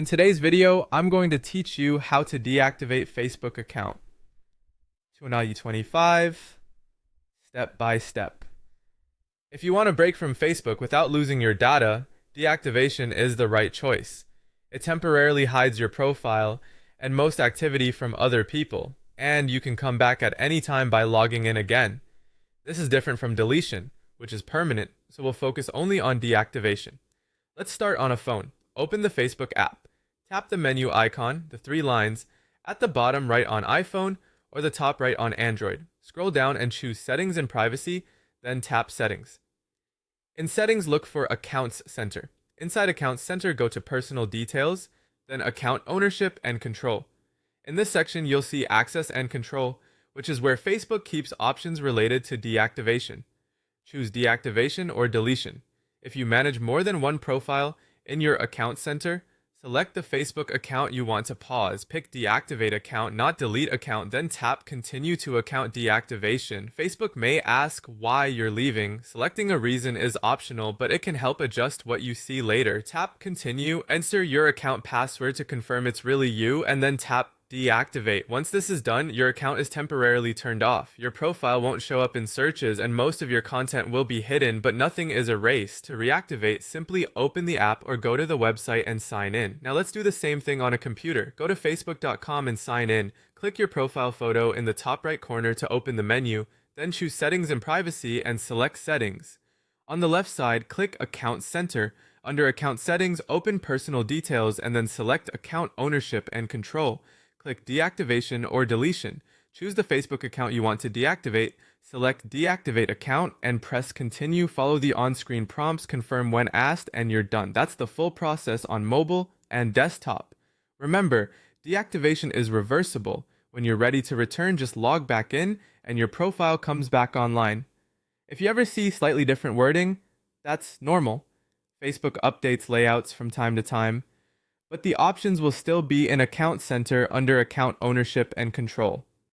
In today's video, I'm going to teach you how to deactivate Facebook account. 25, step by step. If you want to break from Facebook without losing your data, deactivation is the right choice. It temporarily hides your profile and most activity from other people, and you can come back at any time by logging in again. This is different from deletion, which is permanent, so we'll focus only on deactivation. Let's start on a phone. Open the Facebook app. Tap the menu icon, the three lines, at the bottom right on iPhone or the top right on Android. Scroll down and choose Settings and Privacy, then tap Settings. In Settings, look for Accounts Center. Inside Accounts Center, go to Personal Details, then Account Ownership and Control. In this section, you'll see Access and Control, which is where Facebook keeps options related to deactivation. Choose Deactivation or Deletion. If you manage more than one profile in your Account Center, select the Facebook account you want to pause. Pick Deactivate Account, not Delete Account, then tap Continue to Account Deactivation. Facebook may ask why you're leaving. Selecting a reason is optional, but it can help adjust what you see later. Tap Continue, enter your account password to confirm it's really you, and then tap Deactivate. Once this is done, your account is temporarily turned off. Your profile won't show up in searches and most of your content will be hidden, but nothing is erased. To reactivate, simply open the app or go to the website and sign in. Now let's do the same thing on a computer. Go to facebook.com and sign in. Click your profile photo in the top right corner to open the menu, then choose Settings and Privacy and select Settings. On the left side, click Account Center. Under Account Settings, open Personal Details and then select Account Ownership and Control. Click Deactivation or Deletion. Choose the Facebook account you want to deactivate, select Deactivate Account, and press Continue. Follow the on-screen prompts, confirm when asked, and you're done. That's the full process on mobile and desktop. Remember, deactivation is reversible. When you're ready to return, just log back in, and your profile comes back online. If you ever see slightly different wording, that's normal. Facebook updates layouts from time to time, but the options will still be in Account Center under Account Ownership and Control.